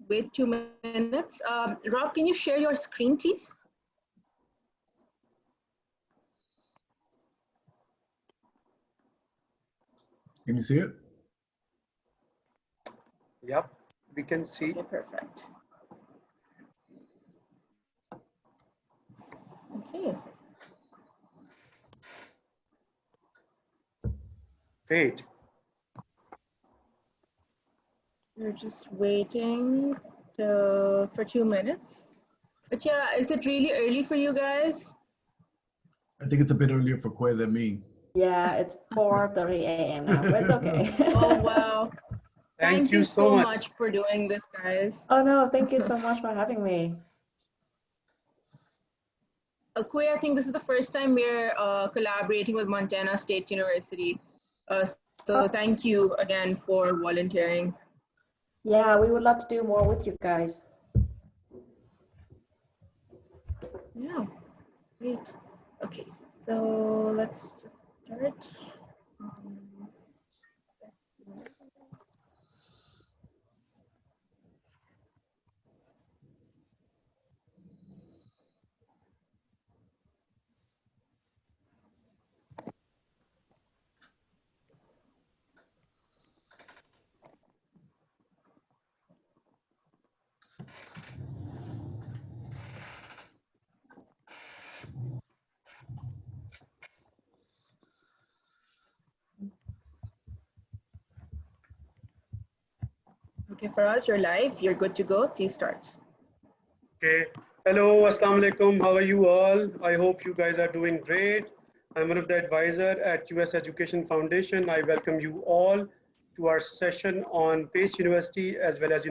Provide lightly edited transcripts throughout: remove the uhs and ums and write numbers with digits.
wait 2 minutes. Rob, can you share your screen, please? Can you see it? Yep, we can see. Okay, perfect. Okay. Great. We're just waiting for 2 minutes. But yeah, is it really early for you guys? I think it's a bit earlier for Kwe than me. Yeah, it's 4:30 a.m. now, but it's okay. Oh, wow. Thank you so much for doing this, guys. Oh no, thank you so much for having me. Kwe, I think this is the first time we're collaborating with Montana State University. So thank you again for volunteering. Yeah, we would love to do more with you guys. Yeah, great. Okay, so let's just start. Okay, Faraz, you're live. You're good to go. Please start. Okay. Hello, Assalamu alaikum. How are you all? I hope you guys are doing great. I'm one of the advisors at US Education Foundation. I welcome you all to our session on Pace University as well as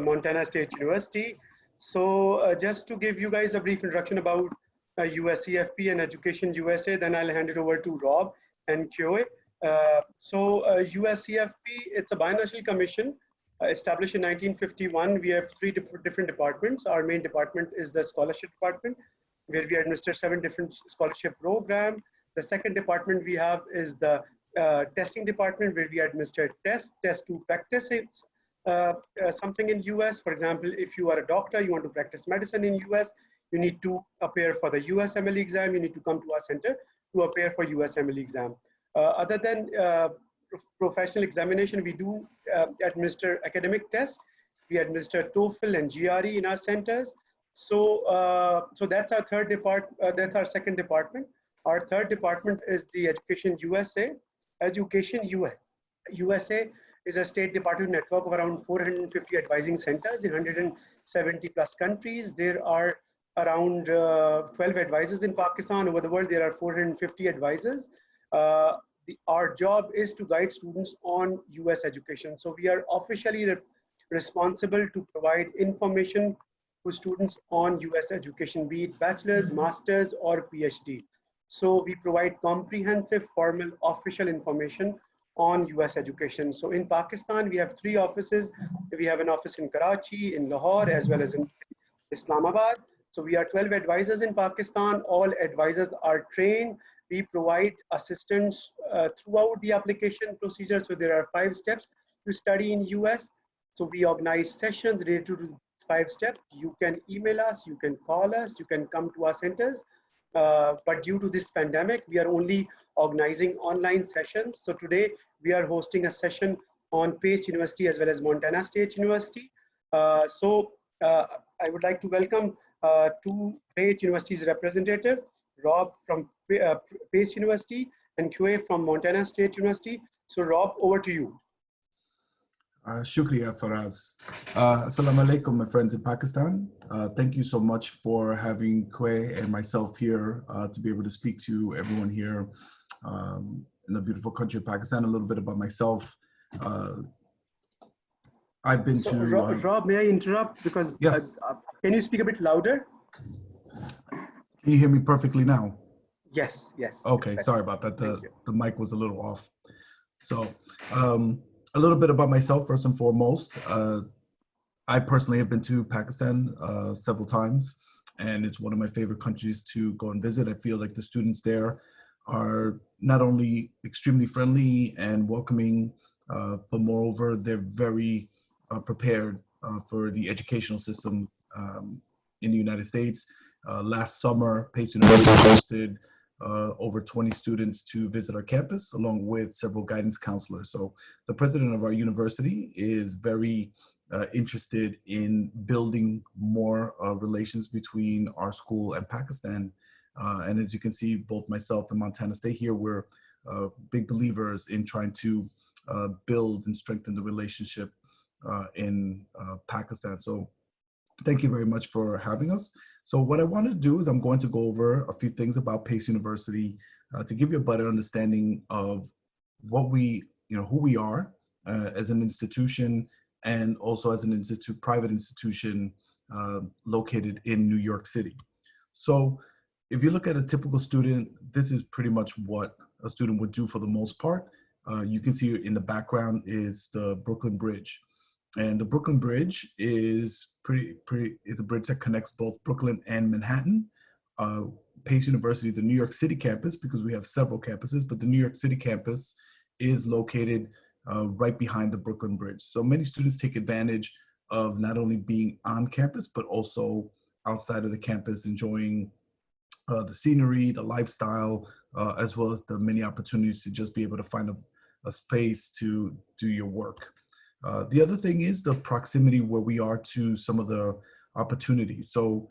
Montana State University. So just to give you guys a brief introduction about USCFP and Education USA, then I'll hand it over to Rob and Kyoe. USCFP, it's a binational commission established in 1951. We have three different departments. Our main department is the scholarship department, where we administer 7 different scholarship programs. The second department we have is the testing department, where we administer test to practice something in US. For example, if you are a doctor, you want to practice medicine in US, you need to appear for the USMLE exam. You need to come to our center to appear for USMLE exam. Other than professional examination, we do administer academic tests. We administer TOEFL and GRE in our centers. So that's our third department. That's our second department. Our third department is the Education USA. Education USA is a state department network of around 450 advising centers in 170 plus countries. There are around 12 advisors in Pakistan. Over the world, there are 450 advisors. Our job is to guide students on US education. So we are officially responsible to provide information to students on US education, be it bachelor's, master's, or PhD. So we provide comprehensive, formal, official information on US education. So in Pakistan, we have 3 offices. We have an office in Karachi, in Lahore, as well as in Islamabad. So we are 12 advisors in Pakistan. All advisors are trained. We provide assistance throughout the application procedure. So there are 5 steps to study in US. So we organize sessions related to 5 steps. You can email us, you can call us, you can come to our centers. But due to this pandemic, we are only organizing online sessions. So today we are hosting a session on Pace University as well as Montana State University. I would like to welcome 2 great universities representative, Rob from Pace University and Kwe from Montana State University. So Rob, over to you. Shukriya, Faraz. Assalamu alaikum, my friends in Pakistan. Thank you so much for having Kwe and myself here to be able to speak to everyone here in the beautiful country of Pakistan. A little bit about myself. I've been to... Rob, may I interrupt? Because yes. Can you speak a bit louder? Can you hear me perfectly now? Yes, yes. Okay, sorry about that. The mic was a little off. So a little bit about myself, first and foremost. I personally have been to Pakistan several times, and it's one of my favorite countries to go and visit. I feel like the students there are not only extremely friendly and welcoming, but moreover, they're very prepared for the educational system in the United States. Last summer, Pace University hosted over 20 students to visit our campus, along with several guidance counselors. So the president of our university is very interested in building more relations between our school and Pakistan. And as you can see, both myself and Montana State here, we're big believers in trying to build and strengthen the relationship in Pakistan. So thank you very much for having us. So what I want to do is I'm going to go over a few things about Pace University to give you a better understanding of what we, who we are as an institution, and also as an private institution located in New York City. So if you look at a typical student, this is pretty much what a student would do for the most part. You can see in the background is the Brooklyn Bridge. And the Brooklyn Bridge is is a bridge that connects both Brooklyn and Manhattan. Pace University, the New York City campus, because we have several campuses, but the New York City campus is located right behind the Brooklyn Bridge. So many students take advantage of not only being on campus, but also outside of the campus, enjoying the scenery, the lifestyle, as well as the many opportunities to just be able to find a space to do your work. The other thing is the proximity where we are to some of the opportunities. So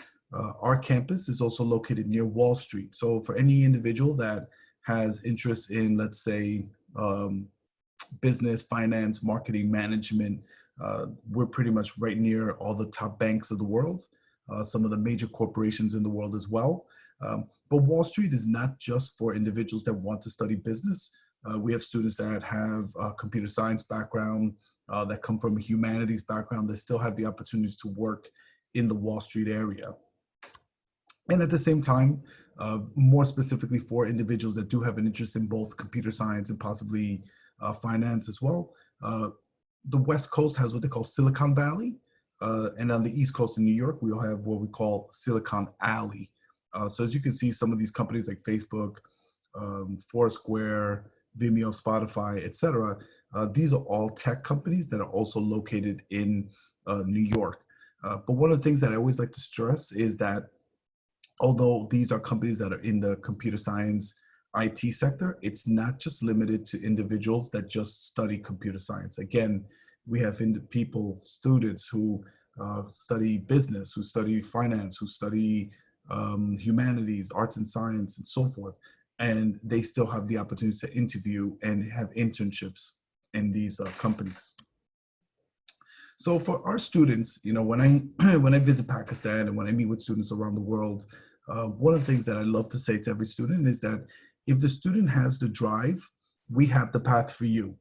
our campus is also located near Wall Street. So for any individual that has interest in, let's say, business, finance, marketing, management, we're pretty much right near all the top banks of the world, some of the major corporations in the world as well. But Wall Street is not just for individuals that want to study business. We have students that have a computer science background, that come from a humanities background, that still have the opportunities to work in the Wall Street area. And at the same time, more specifically for individuals that do have an interest in both computer science and possibly finance as well, the West Coast has what they call Silicon Valley. And on the East Coast in New York, we all have what we call Silicon Alley. So as you can see, some of these companies like Facebook, Foursquare, Vimeo, Spotify, etc. These are all tech companies that are also located in New York. But one of the things that I always like to stress is that although these are companies that are in the computer science IT sector, it's not just limited to individuals that just study computer science. Again, we have students who study business, who study finance, who study humanities, arts and science, and so forth. And they still have the opportunity to interview and have internships in these companies. So for our students, when I visit Pakistan and when I meet with students around the world, one of the things that I love to say to every student is that if the student has the drive, we have the path for you.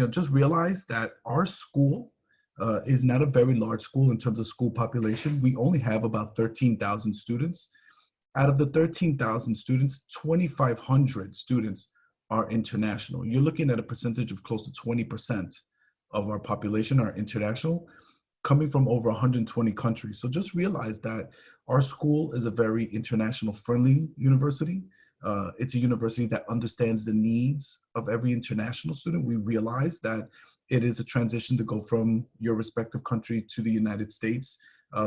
Just realize that our school is not a very large school in terms of school population. We only have about 13,000 students. Out of the 13,000 students, 2,500 students are international. You're looking at a percentage of close to 20% of our population are international, coming from over 120 countries. So just realize that our school is a very international friendly university. It's a university that understands the needs of every international student. We realize that it is a transition to go from your respective country to the United States.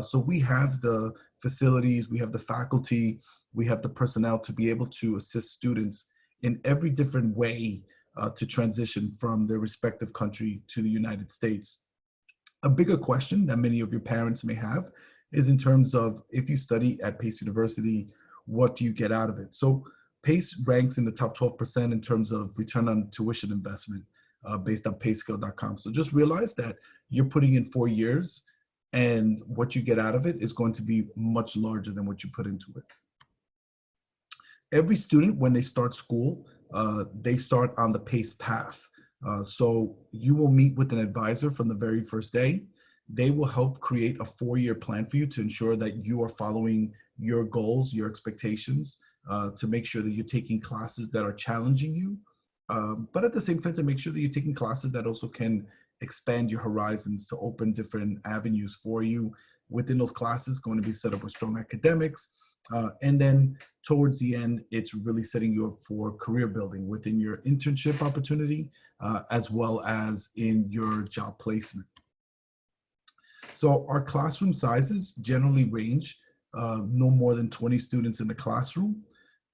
So we have the facilities, we have the faculty, we have the personnel to be able to assist students in every different way to transition from their respective country to the United States. A bigger question that many of your parents may have is in terms of, if you study at Pace University, what do you get out of it? So Pace ranks in the top 12% in terms of return on tuition investment based on payscale.com. So just realize that you're putting in 4 years, and what you get out of it is going to be much larger than what you put into it. Every student, when they start school, they start on the PACE path. So you will meet with an advisor from the very first day. They will help create a 4-year plan for you to ensure that you are following your goals, your expectations, to make sure that you're taking classes that are challenging you, but at the same time to make sure that you're taking classes that also can expand your horizons to open different avenues for you. Within those classes, going to be set up with strong academics. And then towards the end, it's really setting you up for career building within your internship opportunity, as well as in your job placement. So our classroom sizes generally range no more than 20 students in the classroom.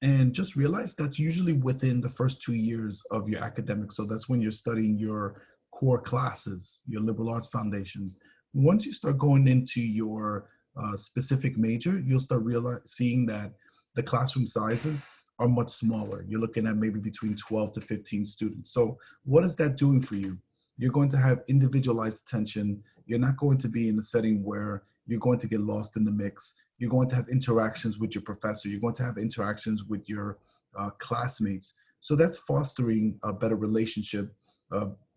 And just realize that's usually within the first 2 years of your academics. So that's when you're studying your core classes, your liberal arts foundation. Once you start going into your specific major, you'll start seeing that the classroom sizes are much smaller. You're looking at maybe between 12 to 15 students. So what is that doing for you? You're going to have individualized attention. You're not going to be in a setting where you're going to get lost in the mix. You're going to have interactions with your professor. You're going to have interactions with your classmates. So that's fostering a better relationship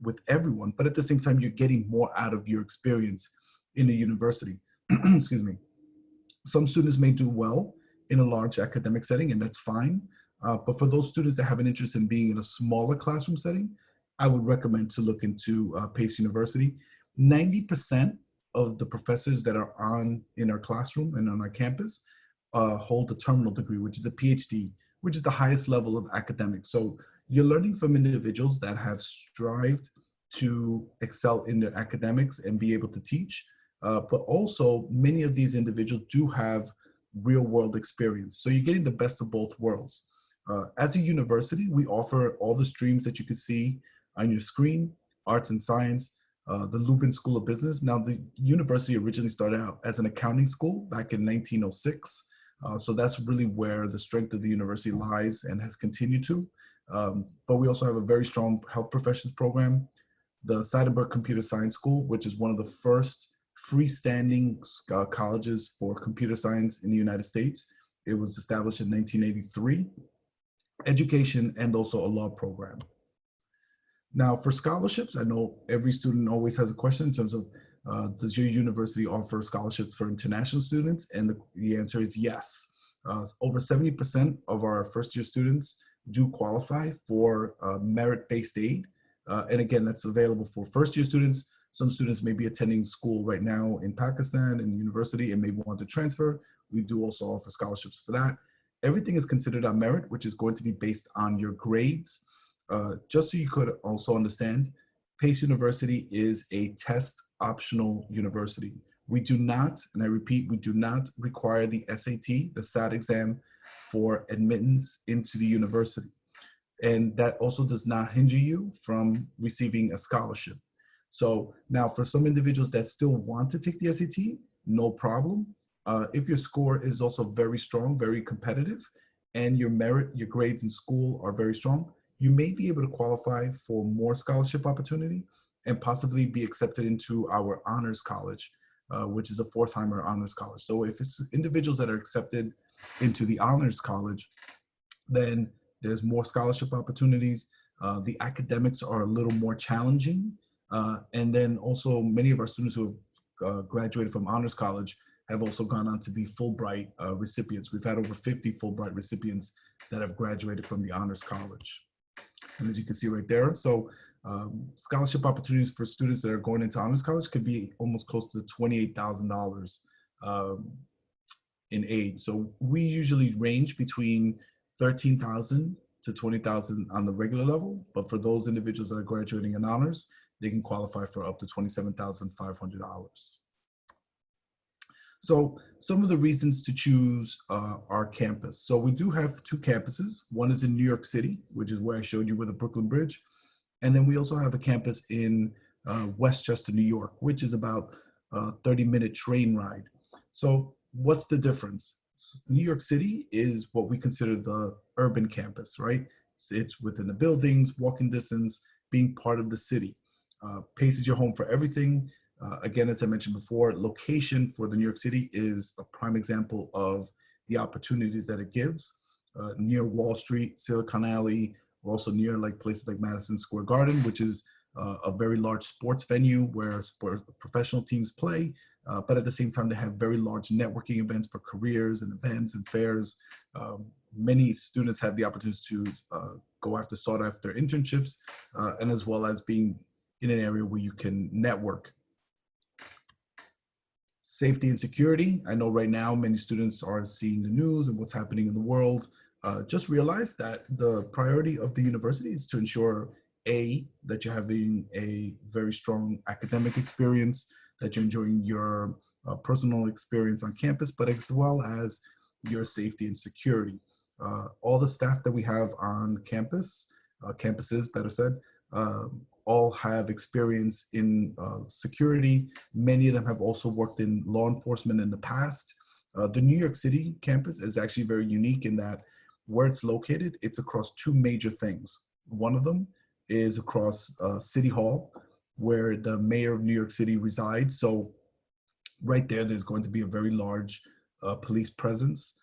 with everyone. But at the same time, you're getting more out of your experience in the university. Excuse me. Some students may do well in a large academic setting, and that's fine. But for those students that have an interest in being in a smaller classroom setting, I would recommend to look into Pace University. 90% of the professors that are in our classroom and on our campus hold a terminal degree, which is a PhD, which is the highest level of academics. So you're learning from individuals that have strived to excel in their academics and be able to teach. But also many of these individuals do have real world experience. So you're getting the best of both worlds. As a university, we offer all the streams that you can see on your screen: arts and science, the Lubin School of Business. Now, the university originally started out as an accounting school back in 1906. So that's really where the strength of the university lies and has continued to. But we also have a very strong health professions program, the Seidenberg Computer Science School, which is one of the first freestanding colleges for computer science in the United States. It was established in 1983. Education and also a law program. Now, for scholarships, I know every student always has a question in terms of, does your university offer scholarships for international students? And the answer is yes. Over 70% of our first-year students do qualify for merit-based aid. And again, that's available for first-year students. Some students may be attending school right now in Pakistan and university and may want to transfer. We do also offer scholarships for that. Everything is considered on merit, which is going to be based on your grades. Just so you could also understand, Pace University is a test optional university. We do not, and I repeat, we do not require the SAT, the SAT exam, for admittance into the university. And that also does not hinder you from receiving a scholarship. So now for some individuals that still want to take the SAT, no problem. If your score is also very strong, very competitive, and your merit, your grades in school are very strong, you may be able to qualify for more scholarship opportunity and possibly be accepted into our honors college, which is the Forsheimer Honors College. So if it's individuals that are accepted into the honors college, then there's more scholarship opportunities. The academics are a little more challenging. And then also many of our students who have graduated from honors college have also gone on to be Fulbright recipients. We've had over 50 Fulbright recipients that have graduated from the honors college. And as you can see right there, so scholarship opportunities for students that are going into honors college could be almost close to $28,000 in aid. So we usually range between $13,000 to $20,000 on the regular level, but for those individuals that are graduating in honors, they can qualify for up to $27,500. So some of the reasons to choose our campus. So we do have two campuses. One is in New York City, which is where I showed you with the Brooklyn Bridge. And then we also have a campus in Westchester, New York, which is about a 30-minute train ride. So what's the difference? New York City is what we consider the urban campus, right? It's within the buildings, walking distance, being part of the city. Pace is your home for everything. Again, as I mentioned before, location for the New York City is a prime example of the opportunities that it gives. Near Wall Street, Silicon Alley, we're also near like places like Madison Square Garden, which is a very large sports venue where professional teams play. But at the same time, they have very large networking events for careers and events and fairs. Many students have the opportunity to go after sought after internships, and as well as being in an area where you can network. Safety and security. I know right now many students are seeing the news and what's happening in the world. Just realize that the priority of the university is to ensure, A, that you're having a very strong academic experience, that you're enjoying your personal experience on campus, but as well as your safety and security. All the staff that we have on campus, campuses, better said, all have experience in security. Many of them have also worked in law enforcement in the past. The New York City campus is actually very unique in that where it's located, it's across two major things. One of them is across City Hall, where the mayor of New York City resides. So right there's going to be a very large police presence.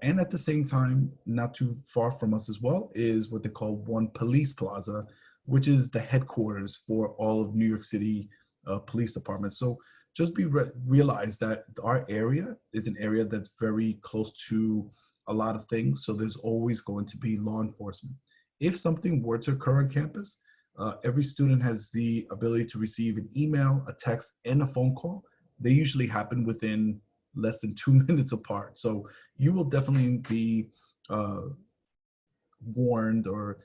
And at the same time, not too far from us as well, is what they call One Police Plaza, which is the headquarters for all of New York City police departments. So just realize that our area is an area that's very close to a lot of things. So there's always going to be law enforcement. If something were to occur on campus, every student has the ability to receive an email, a text, and a phone call. They usually happen within less than 2 minutes apart. So you will definitely be warned, or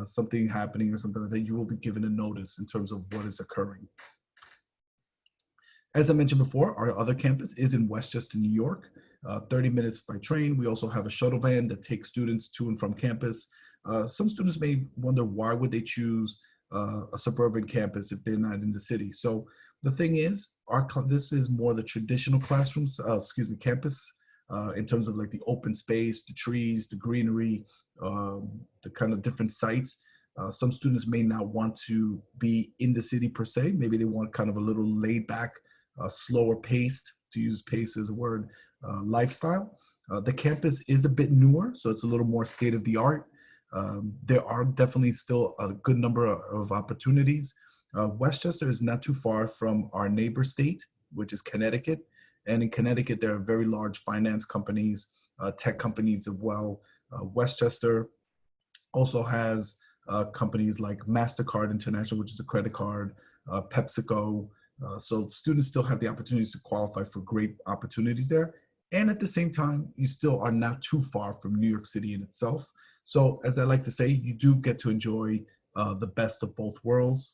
something happening or something like that, you will be given a notice in terms of what is occurring. As I mentioned before, our other campus is in Westchester, New York, 30 minutes by train. We also have a shuttle van that takes students to and from campus. Some students may wonder, why would they choose a suburban campus if they're not in the city? So the thing is, this is more the traditional classrooms, campus, in terms of like the open space, the trees, the greenery, the kind of different sites. Some students may not want to be in the city per se. Maybe they want kind of a little laid back, slower paced, to use pace as a word, lifestyle. The campus is a bit newer, so it's a little more state of the art. There are definitely still a good number of opportunities. Westchester is not too far from our neighbor state, which is Connecticut. And in Connecticut, there are very large finance companies, tech companies as well. Westchester also has companies like MasterCard International, which is a credit card, PepsiCo. So students still have the opportunities to qualify for great opportunities there. And at the same time, you still are not too far from New York City in itself. So as I like to say, you do get to enjoy the best of both worlds.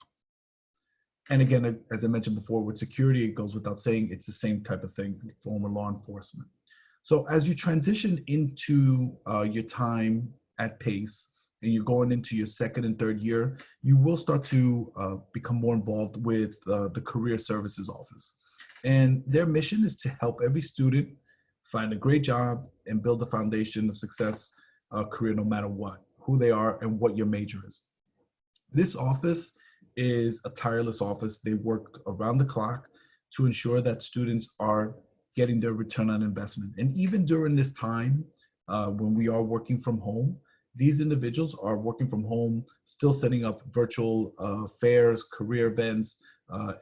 And again, as I mentioned before, with security, it goes without saying, it's the same type of thing, former law enforcement. So as you transition into your time at Pace, and you're going into your second and third year, you will start to become more involved with the Career Services Office. And their mission is to help every student find a great job and build the foundation of success career, no matter what, who they are and what your major is. This office is a tireless office. They work around the clock to ensure that students are getting their return on investment. And even during this time, when we are working from home, these individuals are working from home, still setting up virtual fairs, career events,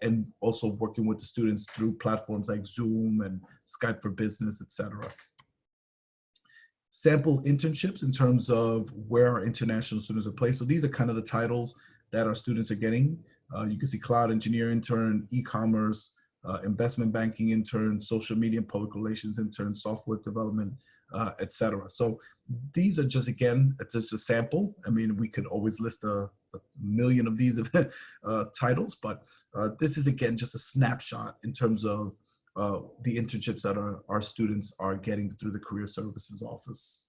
and also working with the students through platforms like Zoom and Skype for Business, etc. Sample internships in terms of where our international students are placed. So these are kind of the titles that our students are getting. You can see cloud engineer intern, e-commerce, investment banking intern, social media and public relations intern, software development, etc. So these are just, again, it's just a sample. I mean, we could always list a million of these titles, but this is, again, just a snapshot in terms of the internships that our students are getting through the Career Services Office.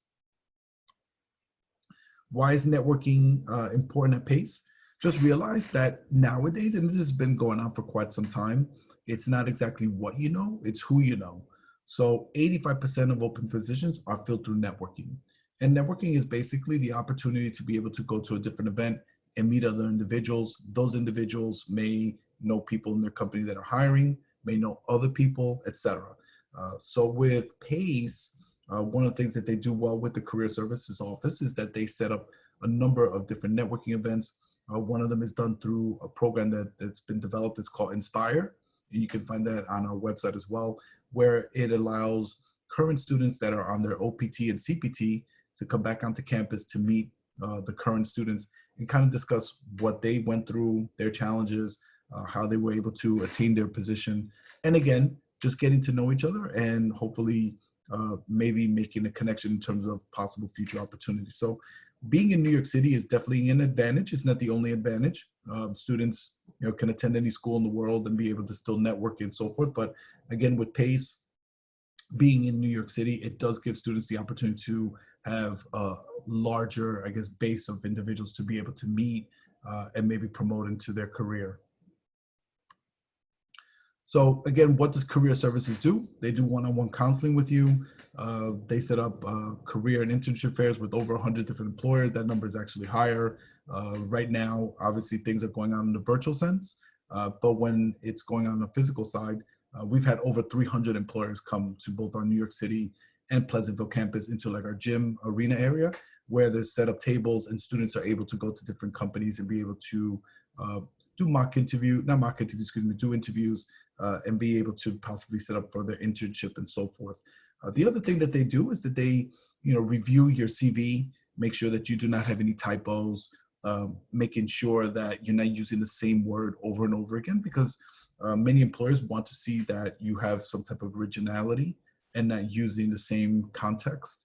Why is networking important at Pace? Just realize that nowadays, and this has been going on for quite some time, it's not exactly what you know, it's who you know. So 85% of open positions are filled through networking. And networking is basically the opportunity to be able to go to a different event and meet other individuals. Those individuals may know people in their company that are hiring, may know other people, etc. So with Pace, one of the things that they do well with the Career Services Office is that they set up a number of different networking events. One of them is done through a program that's been developed. It's called Inspire. And you can find that on our website as well, where it allows current students that are on their OPT and CPT to come back onto campus to meet the current students and kind of discuss what they went through, their challenges, how they were able to attain their position. And again, just getting to know each other and hopefully maybe making a connection in terms of possible future opportunities. So being in New York City is definitely an advantage. It's not the only advantage. Students, can attend any school in the world and be able to still network and so forth. But again, with PACE, being in New York City, it does give students the opportunity to have a larger, I guess, base of individuals to be able to meet and maybe promote into their career. So again, what does Career Services do? They do one-on-one counseling with you. They set up career and internship fairs with over 100 different employers. That number is actually higher. Right now, obviously things are going on in the virtual sense, but when it's going on the physical side, we've had over 300 employers come to both our New York City and Pleasantville campus into like our gym arena area, where there's set up tables and students are able to go to different companies and be able to do do interviews and be able to possibly set up for their internship and so forth. The other thing that they do is that they, review your CV, make sure that you do not have any typos, making sure that you're not using the same word over and over again, because many employers want to see that you have some type of originality and not using the same context.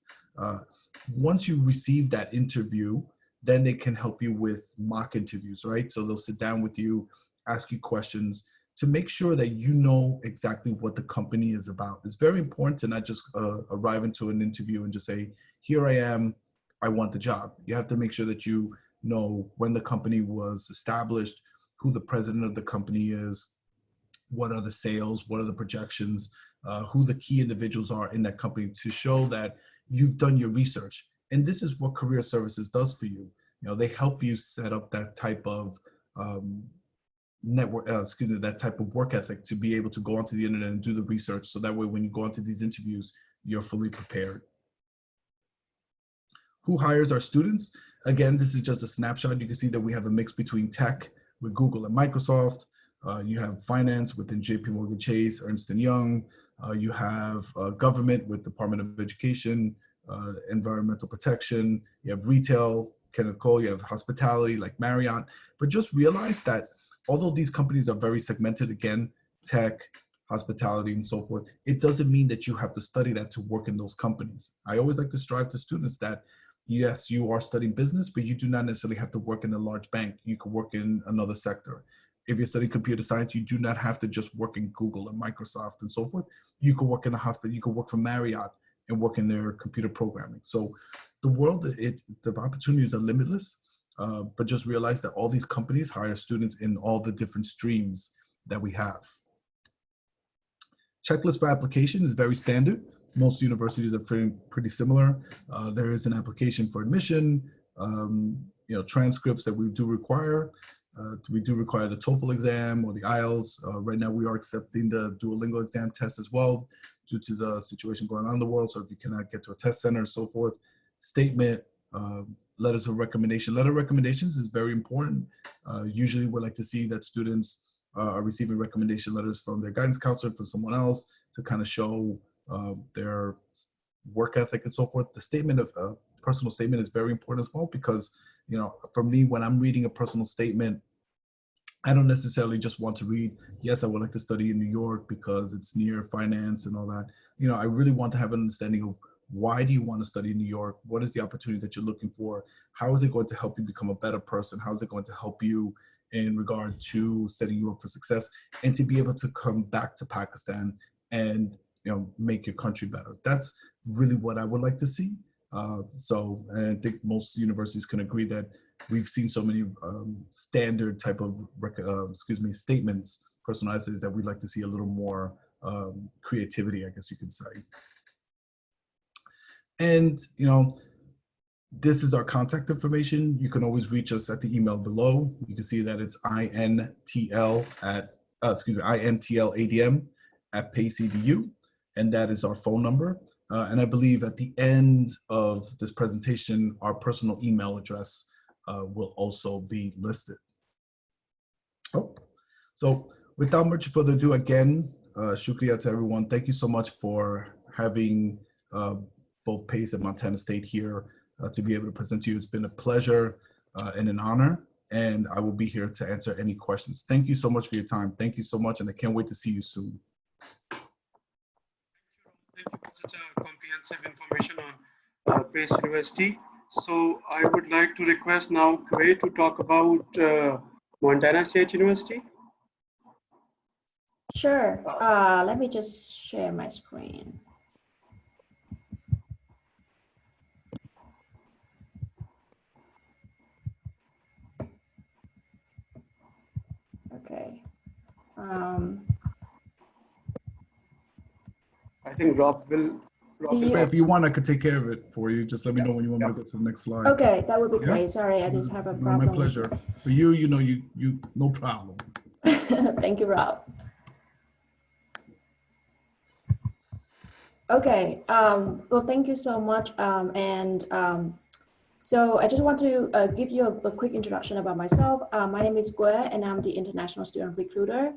Once you receive that interview, then they can help you with mock interviews, right? So they'll sit down with you, ask you questions to make sure that you know exactly what the company is about. It's very important to not just arrive into an interview and just say, here I am, I want the job. You have to make sure that you know when the company was established, who the president of the company is, what are the sales, what are the projections, who the key individuals are in that company, to show that you've done your research. And this is what Career Services does for you. They help you set up that type of that type of work ethic to be able to go onto the internet and do the research. So that way, when you go onto these interviews, you're fully prepared. Who hires our students? Again, this is just a snapshot. You can see that we have a mix between tech with Google and Microsoft. You have finance within JP Morgan Chase, Ernst & Young. You have government with Department of Education, environmental protection. You have retail, Kenneth Cole. You have hospitality like Marriott. But just realize that although these companies are very segmented, again, tech, hospitality, and so forth, it doesn't mean that you have to study that to work in those companies. I always like to strive to students that, yes, you are studying business, but you do not necessarily have to work in a large bank. You could work in another sector. If you're studying computer science, you do not have to just work in Google and Microsoft and so forth. You could work in a hospital, you could work for Marriott and work in their computer programming. So the world, the opportunities are limitless, but just realize that all these companies hire students in all the different streams that we have. Checklist for application is very standard. Most universities are pretty similar. There is an application for admission, transcripts that we do require. We do require the TOEFL exam or the IELTS. Right now we are accepting the Duolingo exam test as well due to the situation going on in the world. So if you cannot get to a test center and so forth, statement, letters of recommendation. Letter of recommendations is very important. Usually we like to see that students are receiving recommendation letters from their guidance counselor, from someone else, to kind of show their work ethic and so forth. The statement of personal statement is very important as well, because for me, when I'm reading a personal statement, I don't necessarily just want to read, yes, I would like to study in New York because it's near finance and all that. I really want to have an understanding of, why do you want to study in New York? What is the opportunity that you're looking for? How is it going to help you become a better person? How is it going to help you in regard to setting you up for success, and to be able to come back to Pakistan and make your country better? That's really what I would like to see. And I think most universities can agree that we've seen so many standard type of statements, personalized, that we'd like to see a little more creativity, I guess you could say. And this is our contact information. You can always reach us at the email below. You can see that it's intladm@pace.edu, and that is our phone number. And I believe at the end of this presentation, our personal email address will also be listed. So without much further ado, again, shukriya to everyone. Thank you so much for having both PACE and Montana State here to be able to present to you. It's been a pleasure and an honor, and I will be here to answer any questions. Thank you so much for your time. Thank you so much, and I can't wait to see you soon. Thank you for such a comprehensive information on PACE University. So I would like to request now Gre to talk about Montana State University. Sure. Let me just share my screen. Okay. I think Rob will. If you want, I could take care of it for you. Just let me know when you want me to go to the next slide. Okay, that would be great. Sorry, I just have a problem. My pleasure. For you, you know, you no problem. Thank you, Rob. Okay. Well, thank you so much. So I just want to give you a quick introduction about myself. My name is Gre, and I'm the international student recruiter.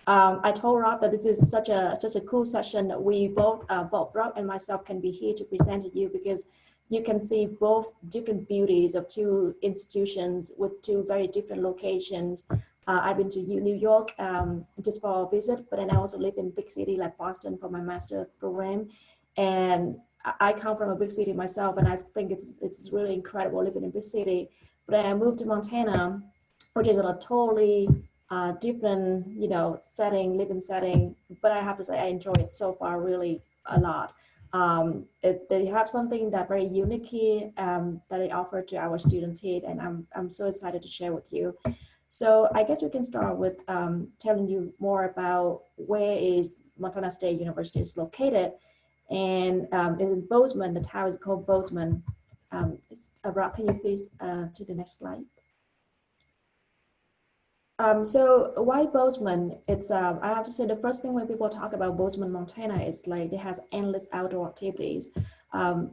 I told Rob that this is such a cool session. We both Rob and myself can be here to present to you because you can see both different beauties of two institutions with two very different locations. I've been to New York just for a visit, but then I also live in big city like Boston for my master program. And I come from a big city myself, and I think it's really incredible living in big city. But I moved to Montana, which is a totally different, living setting. But I have to say I enjoy it so far really a lot. They have something that very unique here that they offer to our students here, and I'm so excited to share with you. So I guess we can start with telling you more about where is Montana State University is located. And it's in Bozeman. The town is called Bozeman. Rob, can you please to the next slide? So why Bozeman? It's I have to say the first thing when people talk about Bozeman, Montana, is like it has endless outdoor activities. A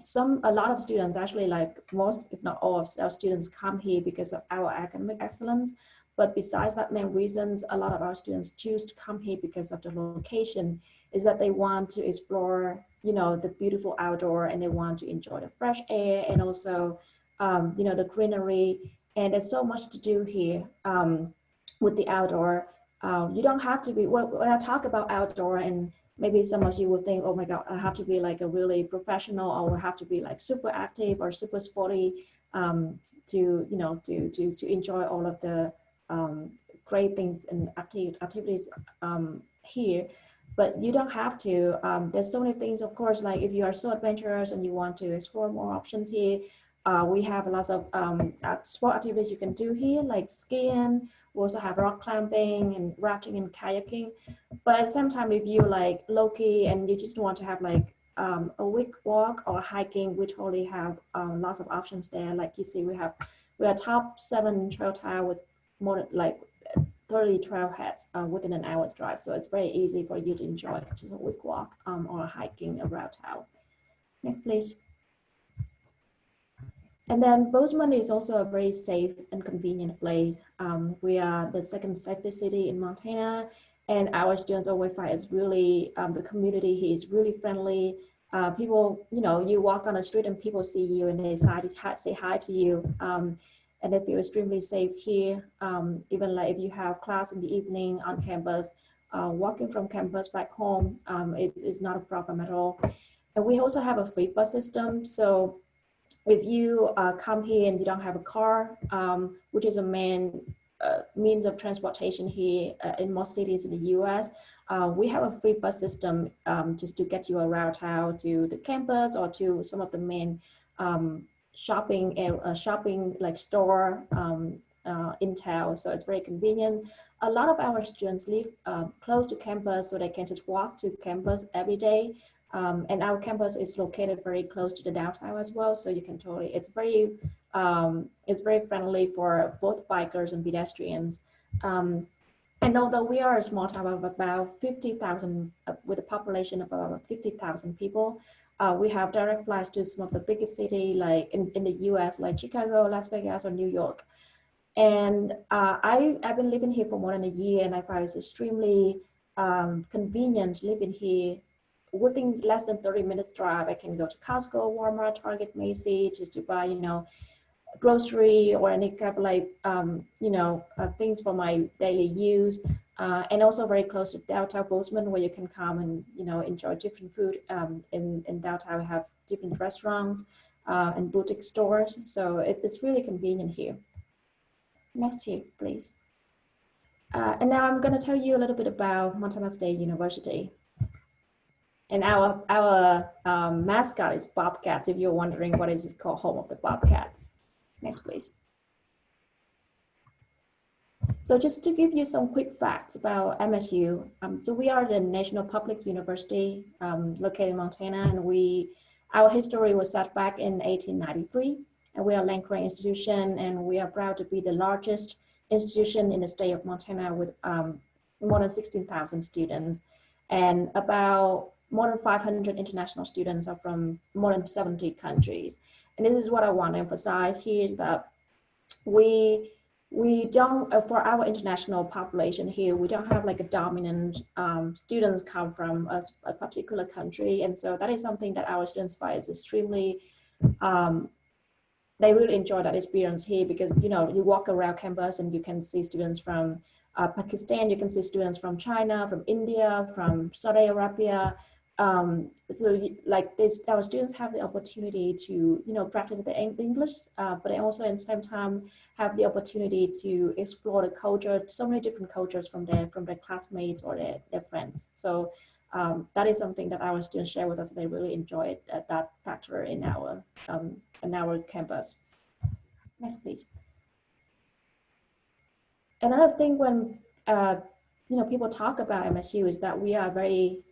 lot of students actually, like most, if not all of our students, come here because of our academic excellence. But besides that main reasons, a lot of our students choose to come here because of the location, is that they want to explore, the beautiful outdoor, and they want to enjoy the fresh air and also, the greenery. And there's so much to do here with the outdoor. You don't have to be, when I talk about outdoor, and maybe some of you will think, oh my God, I have to be like a really professional, or have to be like super active or super sporty to enjoy all of the great things and activities here. But you don't have to. There's so many things, of course, like if you are so adventurous and you want to explore more options here, we have lots of sport activities you can do here, like skiing. We also have rock climbing and rafting and kayaking. But at the same time, if you like low-key and you just want to have like a week walk or hiking, we totally have lots of options there. Like you see, we are top 7 trail tile with more than like 30 trailheads within an hour's drive. So it's very easy for you to enjoy just a week walk or hiking around town. Next, please. And then Bozeman is also a very safe and convenient place. We are the second safest city in Montana, and our students always find it's really, the community here is really friendly. People, you walk on the street and people see you and they say hi to you. And they feel extremely safe here. Even like if you have class in the evening on campus, walking from campus back home is not a problem at all. And we also have a free bus system. So if you come here and you don't have a car, which is a main means of transportation here in most cities in the US, we have a free bus system just to get you around town to the campus or to some of the main shopping like store in town. So it's very convenient. A lot of our students live close to campus, so they can just walk to campus every day. And our campus is located very close to the downtown as well. So you can totally, it's very friendly for both bikers and pedestrians. And although we are a small town of about 50,000, with a population of about 50,000 people, we have direct flights to some of the biggest cities like in the US, like Chicago, Las Vegas, or New York. And I've been living here for more than a year, and I find it's extremely convenient living here. Within less than 30 minutes drive, I can go to Costco, Walmart, Target, Macy's, just to buy, grocery or any kind of like, things for my daily use. And also very close to downtown Bozeman, where you can come and, enjoy different food. In downtown, we have different restaurants. and boutique stores. So it's really convenient here. Next here, please. And now I'm going to tell you a little bit about Montana State University. And our mascot is Bobcats, if you're wondering what is it called, home of the Bobcats. Next, please. So just to give you some quick facts about MSU. So we are the National Public University located in Montana, and our history was set back in 1893. And we are a land-grant institution, and we are proud to be the largest institution in the state of Montana with more than 16,000 students, and about more than 500 international students are from more than 70 countries. And this is what I want to emphasize here is that we don't, for our international population here, we don't have like a dominant students come from a particular country. And so that is something that our students find is extremely, they really enjoy that experience here because, you know, you walk around campus and you can see students from Pakistan, you can see students from China, from India, from Saudi Arabia. Like this, our students have the opportunity to, you know, practice the English, but they also at the same time have the opportunity to explore the culture, so many different cultures from their classmates or their friends. So that is something that our students share with us. They really enjoy that factor in our campus. Next, please. Another thing when you know, people talk about MSU is that we are very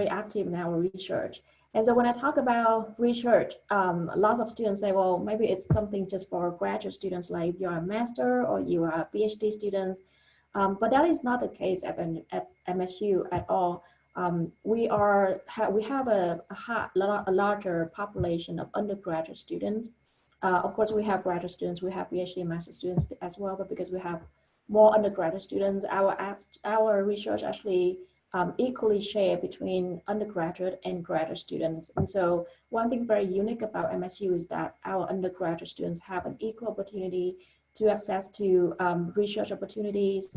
active in our research. And so when I talk about research, lots of students say, well, maybe it's something just for graduate students, like you're a master or you are PhD students. But that is not the case at MSU at all. We have a larger population of undergraduate students. Of course, we have graduate students, we have PhD and master students as well, but because we have more undergraduate students, our research actually equally share between undergraduate and graduate students. And so one thing very unique about MSU is that our undergraduate students have an equal opportunity to access to research opportunities,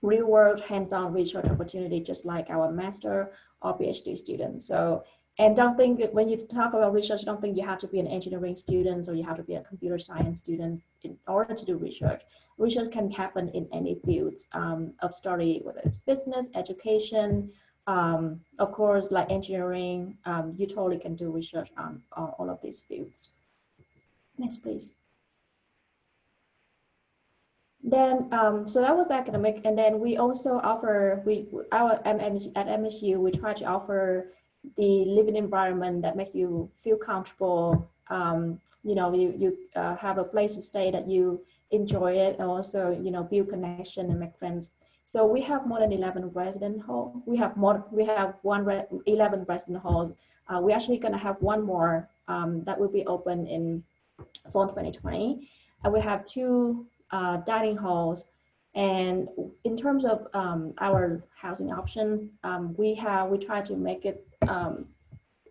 real world hands-on research opportunity, just like our master or PhD students. So, and don't think that when you talk about research, don't think you have to be an engineering student or you have to be a computer science student in order to do research. Research can happen in any fields of study, whether it's business, education, of course, like engineering, you totally can do research on all of these fields. Next, please. Then, so that was academic, and then we also offer, at MSU, we try to offer the living environment that makes you feel comfortable. You know, you have a place to stay that you enjoy it, and also, you know, build connection and make friends. So we have more than 11 resident halls. We have 11 resident halls. We're actually going to have one more that will be open in fall 2020. And we have 2 dining halls. And in terms of our housing options, we try to make it,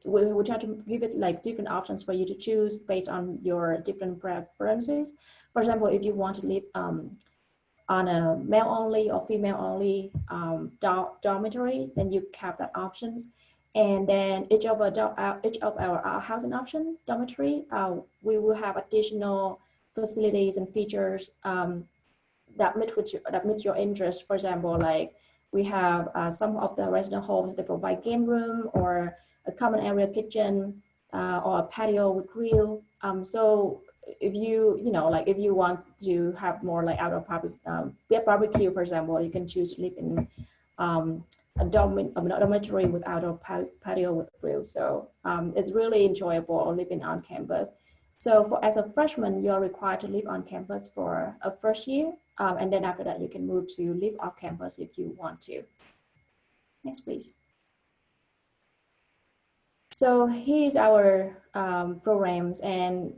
we try to give it like different options for you to choose based on your different preferences. For example, if you want to live on a male only or female only dormitory, then you have that options. And then each of our housing option dormitory, we will have additional facilities and features that meet your interest. For example, like we have some of the resident homes that provide game room or a common area kitchen or a patio with grill. So if you like if you want to have more like outdoor barbecue, for example, you can choose to live in a dormitory with outdoor patio with grill. So it's really enjoyable living on campus. So as a freshman, you're required to live on campus for a first year. And then after that, you can move to live off campus if you want to. Next, please. So here's our programs, and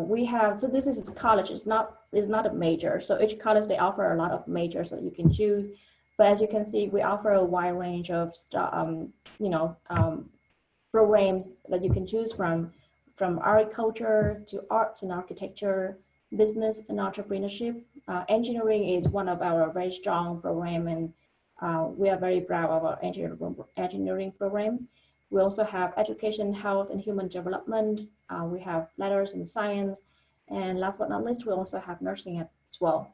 we have, so this is college, it's not a major. So each college, they offer a lot of majors that you can choose. But as you can see, we offer a wide range of programs that you can choose from agriculture to arts and architecture, business and entrepreneurship. Engineering is one of our very strong program, and we are very proud of our engineering program. We also have education, health, and human development. We have letters in science. And last but not least, we also have nursing as well.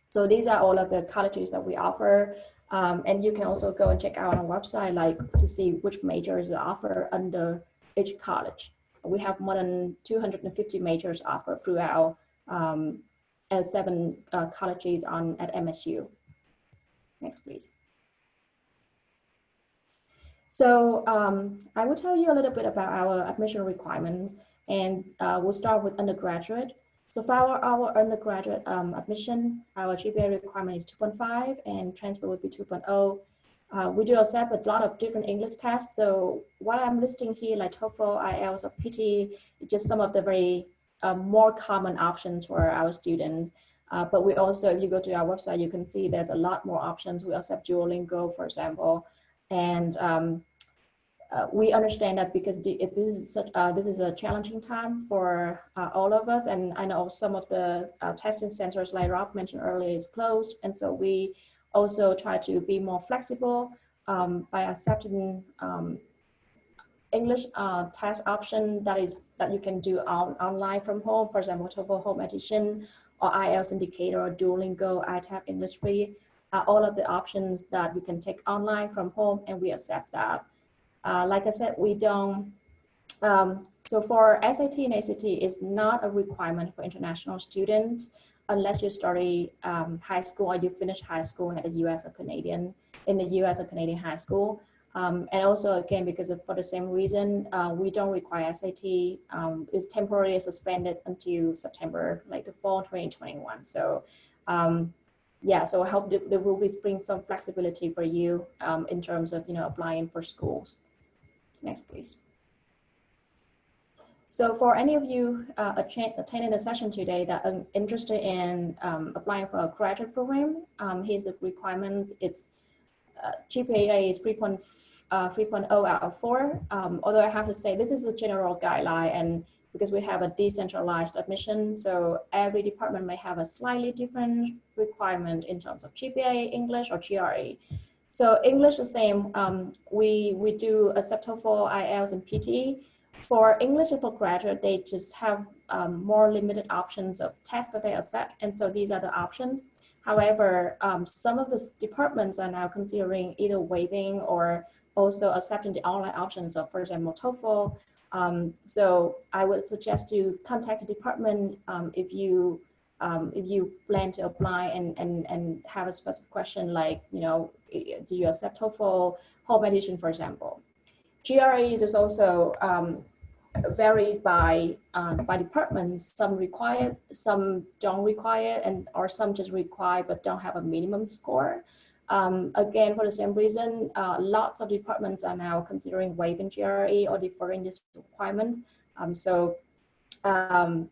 So these are all of the colleges that we offer. And you can also go and check out on our website, like to see which majors are offered under each college. We have more than 250 majors offered throughout 7 colleges at MSU. Next, please. So I will tell you a little bit about our admission requirements, and we'll start with undergraduate. So for our undergraduate admission, our GPA requirement is 2.5 and transfer would be 2.0. We do accept a lot of different English tests. So what I'm listing here, like TOEFL, IELTS, or PT, just some of the very more common options for our students. But we also, if you go to our website, you can see there's a lot more options. We accept Duolingo, for example. And we understand that because this is a challenging time for all of us. And I know some of the testing centers, like Rob mentioned earlier, is closed. And so we also try to be more flexible by accepting English test option that you can do online from home. For example, TOEFL Home Edition or IELTS Indicator or Duolingo, ITAP English Free. All of the options that you can take online from home, and we accept that. Like I said, we don't, so for SAT and ACT is not a requirement for international students unless you study high school or you finish high school at the US or Canadian, in the US or Canadian high school. And also again, because for the same reason, we don't require SAT, it's temporarily suspended until September, like the fall 2021. So yeah, so I hope there will bring some flexibility for you in terms of, applying for schools. Next, please. So for any of you attending the session today that are interested in applying for a graduate program, here's the requirements. It's GPA is 3.0 out of 4. Although I have to say this is a general guideline, and because we have a decentralized admission, so every department may have a slightly different requirement in terms of GPA, English, or GRE. So English the same. We do accept TOEFL, IELTS, and PT. For English and for graduate, they just have more limited options of tests that they accept, and so these are the options. However, some of the departments are now considering either waiving or also accepting the online options of, for example, TOEFL. So I would suggest to contact the department if you plan to apply and have a specific question like, do you accept TOEFL Home Edition, for example. GREs is also varies by departments. Some require, some don't require, or some just require but don't have a minimum score. Again, for the same reason, lots of departments are now considering waiving GRE or deferring this requirement.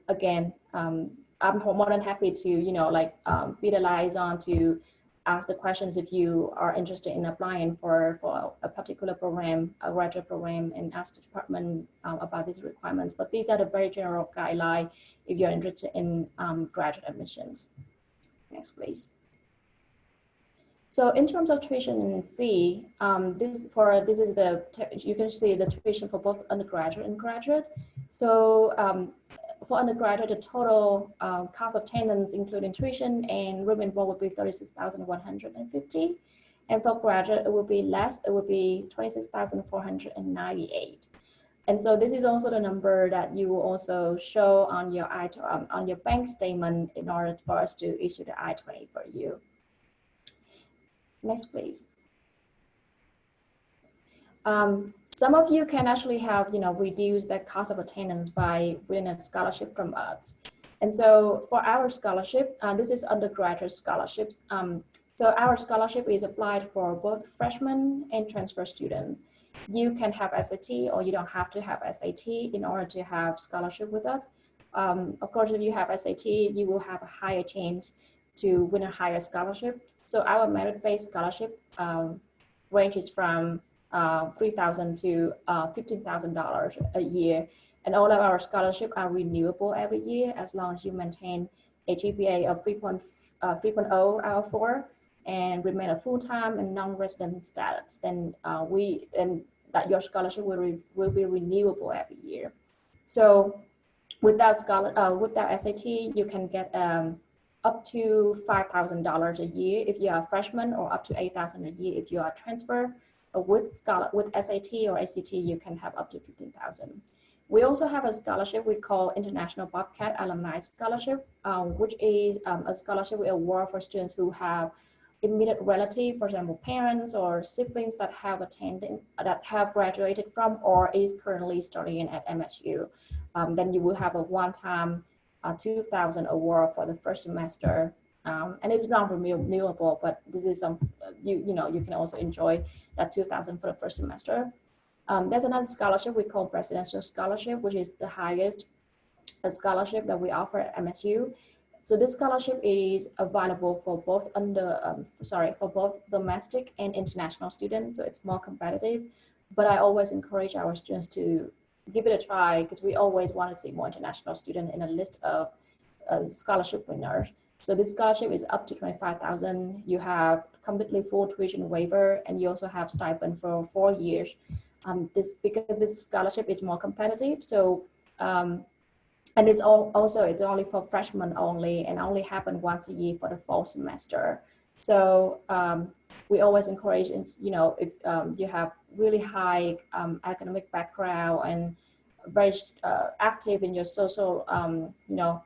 Again, I'm more than happy to, be the liaison to ask the questions if you are interested in applying for a particular program, a graduate program, and ask the department about these requirements. But these are the very general guidelines if you're interested in graduate admissions. Next, please. So in terms of tuition and fee, you can see the tuition for both undergraduate and graduate. So for undergraduate, the total cost of attendance, including tuition and room and board, would be $36,150. And for graduate, it will be less. It will be $26,498. And so this is also the number that you will also show on your bank statement in order for us to issue the I-20 for you. Next, please. Some of you can actually have, reduced the cost of attendance by winning a scholarship from us. And so for our scholarship, this is undergraduate scholarships. So our scholarship is applied for both freshmen and transfer students. You can have SAT or you don't have to have SAT in order to have scholarship with us. Of course, if you have SAT, you will have a higher chance to win a higher scholarship. So our merit-based scholarship ranges from $3,000 to $15,000 a year. And all of our scholarships are renewable every year as long as you maintain a GPA of 3.0 out of 4 and remain a full-time and non-resident status. Then that your scholarship will be renewable every year. So without SAT, you can get up to $5,000 a year if you are a freshman, or up to $8,000 a year if you are a transfer. With SAT or ACT, you can have up to $15,000. We also have a scholarship we call International Bobcat Alumni Scholarship, which is a scholarship we award for students who have immediate relative, for example, parents or siblings that have graduated from or is currently studying at MSU. Then you will have a one-time $2,000 award for the first semester, and it's non-renewable. But this is some you can also enjoy that $2,000 for the first semester. There's another scholarship we call Presidential Scholarship, which is the highest scholarship that we offer at MSU. So this scholarship is available for both for both domestic and international students. So it's more competitive, but I always encourage our students to give it a try, because we always want to see more international students in a list of scholarship winners. So this scholarship is up to $25,000. You have completely full tuition waiver, and you also have stipend for 4 years. Because this scholarship is more competitive. So and it's only for freshmen only, and only happen once a year for the fall semester. So we always encourage, if you have really high academic background and very active in your social,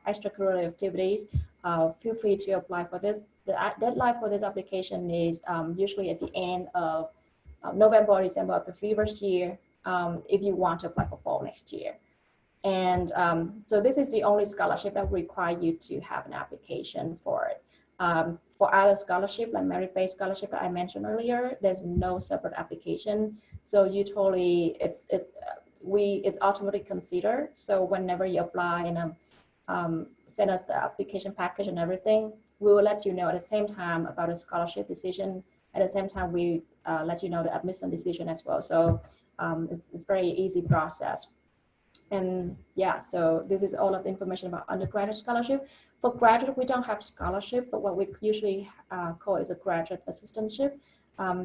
extracurricular activities, feel free to apply for this. The deadline for this application is usually at the end of November or December of the previous year, if you want to apply for fall next year. And so this is the only scholarship that require you to have an application for it. For other scholarship, like merit-based scholarship that I mentioned earlier, there's no separate application. So you totally, it's automatically considered. So whenever you apply and send us the application package and everything, we will let you know at the same time about the scholarship decision. At the same time, we let you know the admission decision as well. So it's very easy process. And yeah, so this is all of the information about undergraduate scholarship. For graduate, we don't have scholarship, but what we usually call is a graduate assistantship.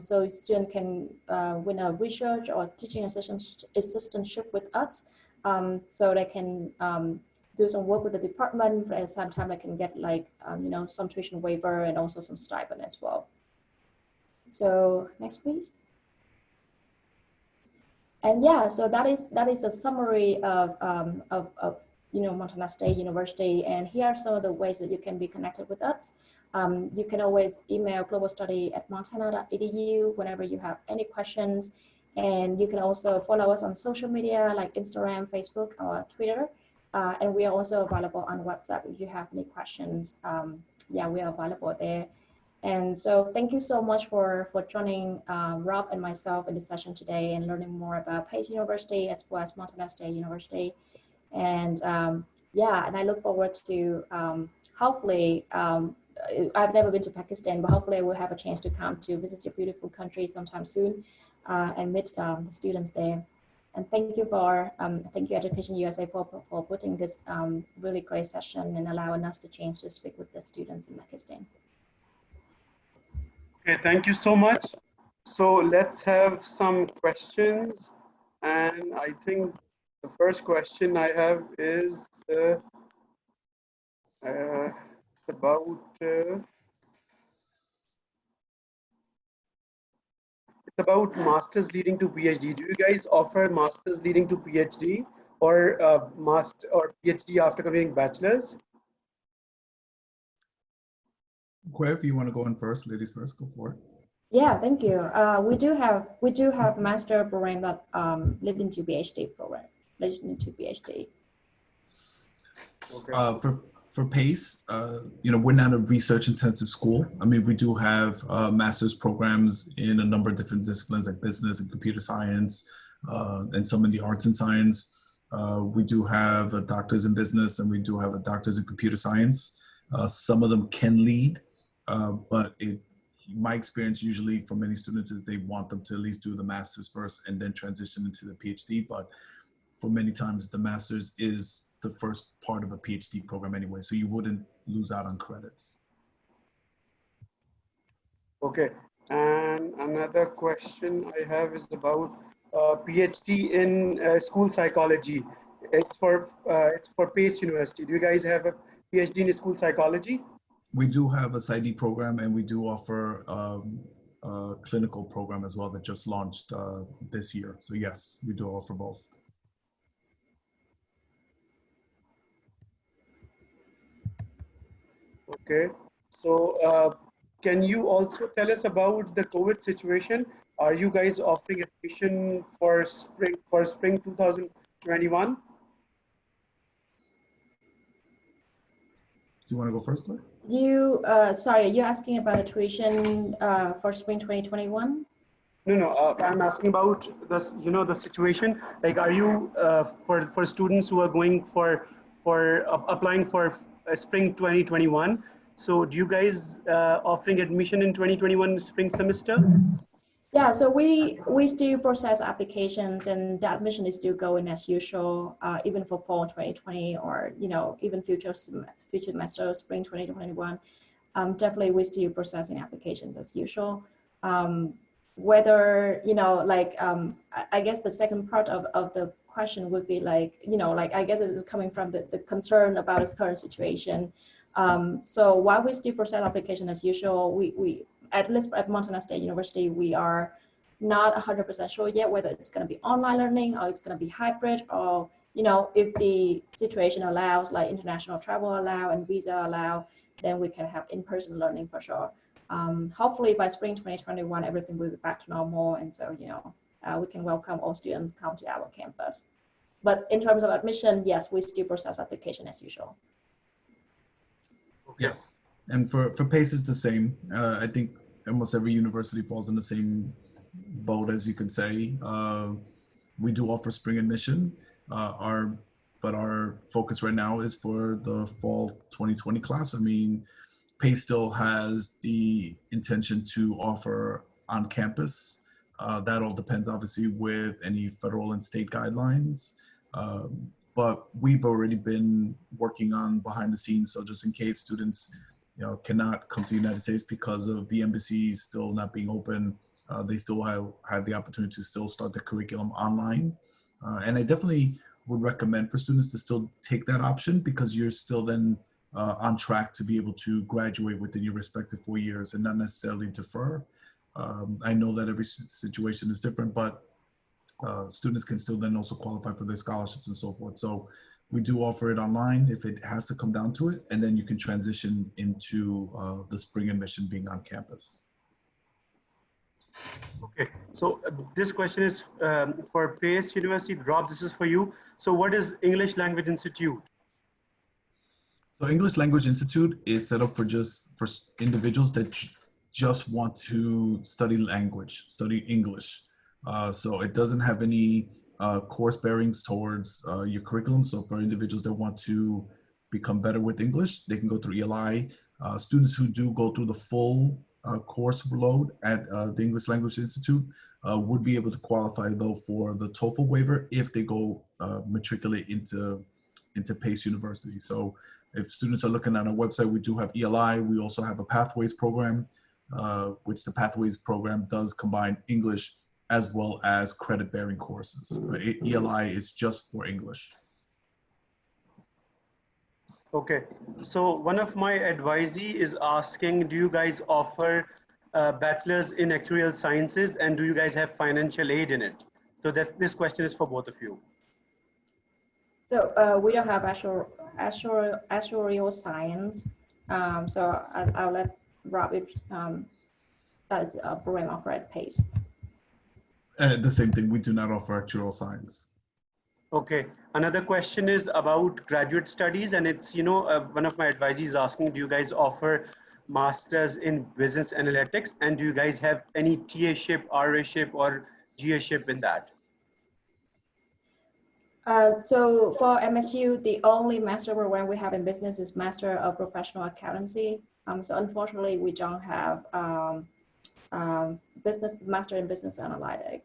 So student can win a research or teaching assistantship with us. So they can do some work with the department, but at the same time they can get some tuition waiver and also some stipend as well. So next, please. And yeah, so that is a summary of Montana State University. And here are some of the ways that you can be connected with us. You can always email globalstudy@montana.edu whenever you have any questions. And you can also follow us on social media like Instagram, Facebook, or Twitter. And we are also available on WhatsApp if you have any questions. Yeah, we are available there. And so thank you so much for joining Rob and myself in this session today and learning more about Page University as well as Montana State University. And yeah, and I look forward to hopefully, I've never been to Pakistan, but hopefully I will have a chance to come to visit your beautiful country sometime soon and meet the students there. And thank you Education USA for putting this really great session and allowing us the chance to speak with the students in Pakistan. Okay, thank you so much. So let's have some questions. And I think the first question I have is about masters leading to PhD. Do you guys offer masters leading to PhD or master or PhD after completing bachelor's? Gre, if you want to go in first, ladies first, go for it. Yeah, thank you. We do have master program that leading to PhD program, leading to PhD. Okay. For PACE, we're not a research intensive school. I mean, we do have master's programs in a number of different disciplines like business and computer science, and some in the arts and science. We do have a doctor's in business, and we do have a doctor's in computer science. Some of them can lead, but my experience usually for many students is they want them to at least do the master's first and then transition into the PhD. But for many times, the master's is the first part of a PhD program anyway, so you wouldn't lose out on credits. Okay, and another question I have is about PhD in school psychology. It's for Pace University. Do you guys have a PhD in school psychology? We do have a PsyD program, and we do offer a clinical program as well that just launched this year. So yes, we do offer both. Okay. So can you also tell us about the COVID situation? Are you guys offering admission for spring 2021? Do you want to go first, Claire? Sorry, are you asking about a tuition for spring 2021? No. I'm asking about this. The situation. Like, are you for students who are going for applying for spring 2021? So, do you guys offering admission in 2021 spring semester? Yeah, so we still process applications, and the admission is still going as usual, even for fall 2020, or even future semester spring 2021. Definitely, we still processing applications as usual. Whether I guess the second part of the question would be I guess it is coming from the concern about the current situation. So while we still process application as usual, we at least at Montana State University, we are not 100% sure yet whether it's going to be online learning or it's going to be hybrid, or if the situation allows, like international travel allow and visa allow, then we can have in-person learning for sure. Hopefully by spring 2021, everything will be back to normal, and so we can welcome all students come to our campus. But in terms of admission, yes, we still process application as usual. Yes, and for PACE it's the same. I think almost every university falls in the same boat, as you can say. We do offer spring admission. But our focus right now is for the fall 2020 class. I mean, PACE still has the intention to offer on campus. That all depends obviously with any federal and state guidelines. But we've already been working on behind the scenes. So just in case students, cannot come to the United States because of the embassy still not being open, they still have the opportunity to still start the curriculum online. And I definitely would recommend for students to still take that option, because you're still then on track to be able to graduate within your respective 4 years and not necessarily defer. I know that every situation is different, but students can still then also qualify for their scholarships and so forth. So we do offer it online if it has to come down to it, and then you can transition into the spring admission being on campus. Okay, so this question is for Pace University. Rob, this is for you. So what is English Language Institute? So English Language Institute is set up for individuals that just want to study language, study English. So it doesn't have any course bearings towards your curriculum. So for individuals that want to become better with English, they can go through ELI. Students who do go through the full course load at the English Language Institute would be able to qualify though for the TOEFL waiver if they go matriculate into Pace University. So if students are looking at our website, we do have ELI. We also have a Pathways program, which the Pathways program does combine English as well as credit-bearing courses. But ELI is just for English. Okay, so one of my advisee is asking, do you guys offer bachelor's in actuarial sciences, and do you guys have financial aid in it? So this question is for both of you. So we don't have actuarial science. So I'll let Rob if that is a program offered at Pace. The same thing, we do not offer actuarial science. Okay, another question is about graduate studies, and it's, one of my advisees asking, do you guys offer masters in business analytics, and do you guys have any TA-ship, RA-ship, or GA-ship in that? So for MSU, the only master program we have in business is Master of Professional Accountancy. So unfortunately, we don't have Master in Business Analytics.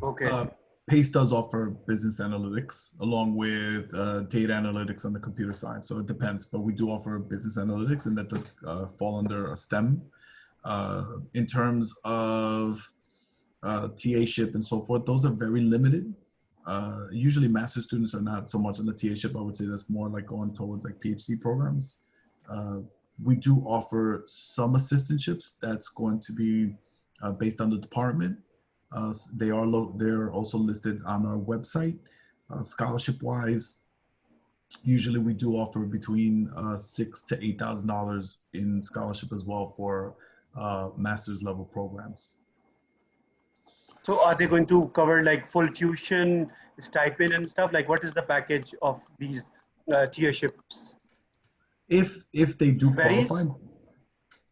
Okay. Pace does offer business analytics along with data analytics on the computer side. So it depends, but we do offer business analytics, and that does fall under a STEM. In terms of TA-ship and so forth, those are very limited. Usually master's students are not so much on the TA-ship. I would say that's more like going towards like PhD programs. We do offer some assistantships that's going to be based on the department. They're also listed on our website. Scholarship-wise, usually we do offer between $6,000 to $8,000 in scholarship as well for master's level programs. So are they going to cover like full tuition, stipend and stuff? Like what is the package of these tierships? If they do qualify,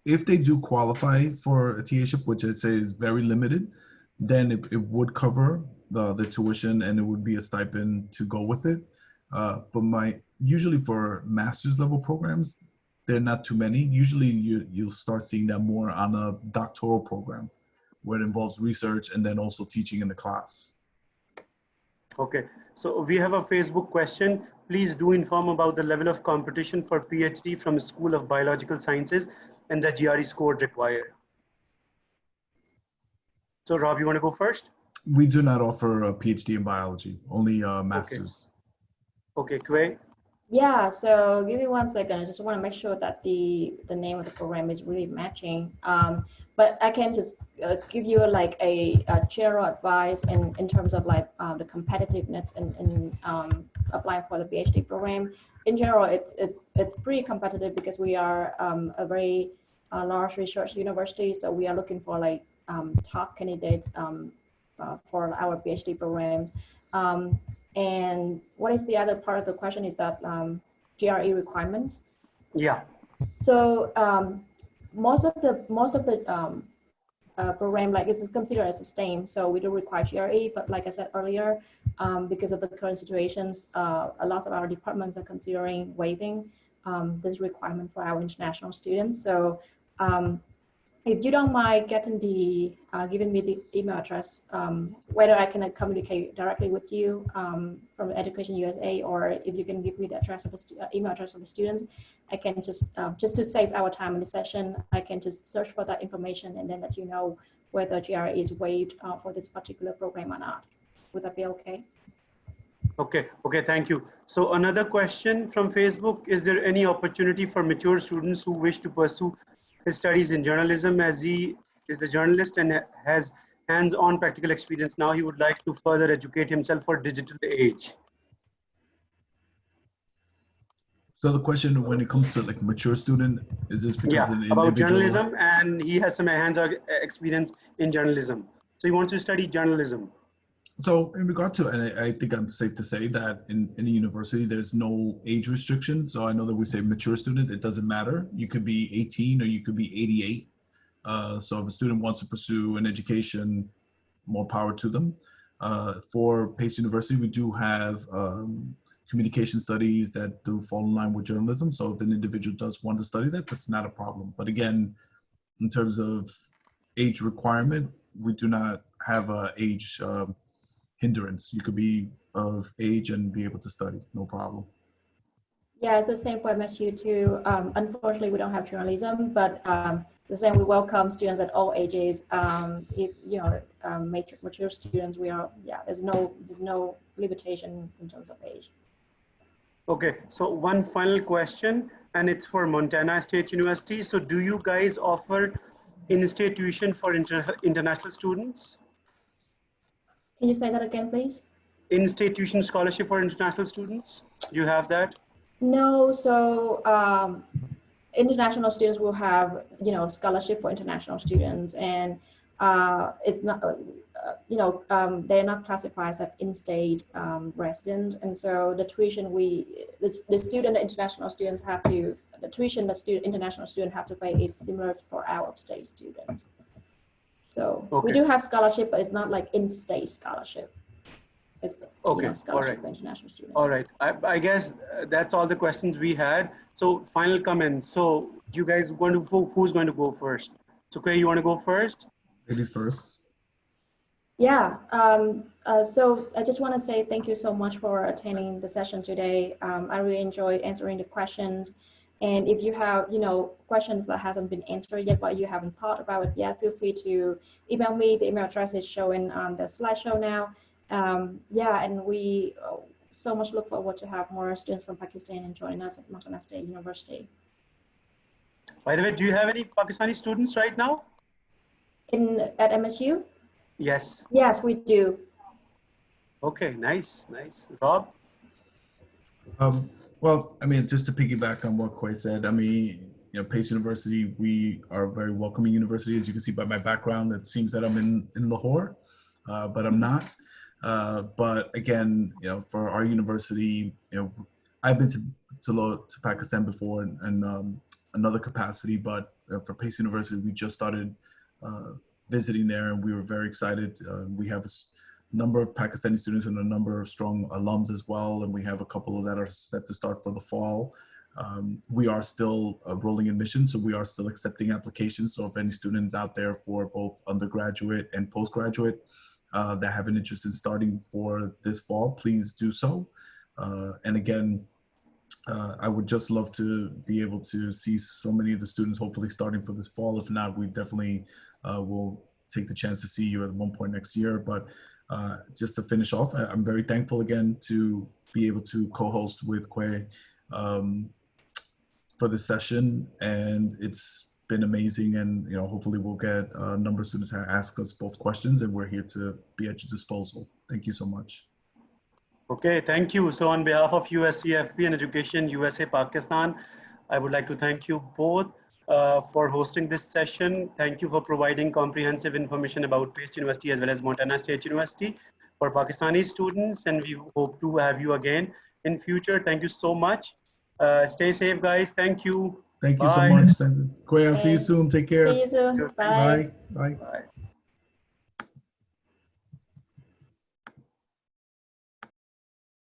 if they do qualify for a TA-ship, which I'd say is very limited, then it would cover the tuition and it would be a stipend to go with it. But usually for master's level programs, there are not too many. Usually you'll start seeing that more on a doctoral program where it involves research and then also teaching in the class. Okay, so we have a Facebook question. Please do inform about the level of competition for PhD from School of Biological Sciences and the GRE score required. So Rob, you want to go first? We do not offer a PhD in biology, only masters. Okay, Gre? Yeah, so give me 1 second. I just want to make sure that the name of the program is really matching. But I can just give you like a general advice in terms of like the competitiveness in applying for the PhD program. In general, it's pretty competitive because we are a very large research university. So we are looking for like top candidates for our PhD programs. And what is the other part of the question is that GRE requirements? Yeah. So most of the program, like it's considered as a STEM, so we do require GRE, but like I said earlier, because of the current situations, a lot of our departments are considering waiving this requirement for our international students. So if you don't mind getting giving me the email address, whether I can communicate directly with you from Education USA, or if you can give me the address of the email address of the students, I can just to save our time in the session, I can just search for that information and then let you know whether GRE is waived for this particular program or not. Would that be okay? Okay, thank you. So another question from Facebook, is there any opportunity for mature students who wish to pursue his studies in journalism, as he is a journalist and has hands-on practical experience? Now he would like to further educate himself for digital age. So the question when it comes to like mature student, is this because an about individual... journalism, and he has some hands-on experience in journalism. So he wants to study journalism. So in regard to, and I think I'm safe to say that in a university, there's no age restriction. So I know that we say mature student, it doesn't matter. You could be 18 or you could be 88. So if a student wants to pursue an education, more power to them. For Pace University, we do have communication studies that do fall in line with journalism. So if an individual does want to study that, that's not a problem. But again, in terms of age requirement, we do not have a age hindrance. You could be of age and be able to study, no problem. Yeah, it's the same for MSU too. Unfortunately, we don't have journalism, but the same, we welcome students at all ages. If you know, mature students, we are, yeah, there's no limitation in terms of age. Okay, so one final question, and it's for Montana State University. So do you guys offer in-state tuition for international students? Can you say that again, please? In-state tuition scholarship for international students? Do you have that? No, so international students will have, you know, scholarship for international students, and it's not, they're not classified as in-state resident, and so the tuition the international students have to, the tuition that international students have to pay is similar for out-of-state students. So we do have scholarship, but it's not like in-state scholarship. It's scholarship for international students. All right. I guess that's all the questions we had. So final comments. So you guys who's going to go first? So Gre, you want to go first? Ladies first. Yeah. So I just want to say thank you so much for attending the session today. I really enjoyed answering the questions. And if you have, questions that hasn't been answered yet, but you haven't thought about it yet, feel free to email me. The email address is showing on the slideshow now. And we so much look forward to have more students from Pakistan joining us at Montana State University. By the way, do you have any Pakistani students right now? At MSU? Yes. Yes, we do. Okay, nice. Rob? Well, I mean, just to piggyback on what Quay said, I mean, Pace University, we are a very welcoming university. As you can see by my background, it seems that I'm in Lahore, but I'm not. But again, for our university, I've been to Pakistan before in another capacity, but for Pace University, we just started visiting there, and we were very excited. We have a number of Pakistani students and a number of strong alums as well, and we have a couple that are set to start for the fall. We are still rolling admissions, so we are still accepting applications. So if any students out there for both undergraduate and postgraduate that have an interest in starting for this fall, please do so. And again, I would just love to be able to see so many of the students hopefully starting for this fall. If not, we definitely will take the chance to see you at one point next year. But just to finish off, I'm very thankful again to be able to co-host with Quay for this session, and it's been amazing. And hopefully we'll get a number of students to ask us both questions, and we're here to be at your disposal. Thank you so much. Okay, thank you. So on behalf of USCFP and Education USA Pakistan, I would like to thank you both for hosting this session. Thank you for providing comprehensive information about Pace University as well as Montana State University for Pakistani students, and we hope to have you again in future. Thank you so much. Stay safe, guys. Thank you. Thank you so much. Quay, I'll see you soon. Take care. See you soon. Bye. Bye. Bye.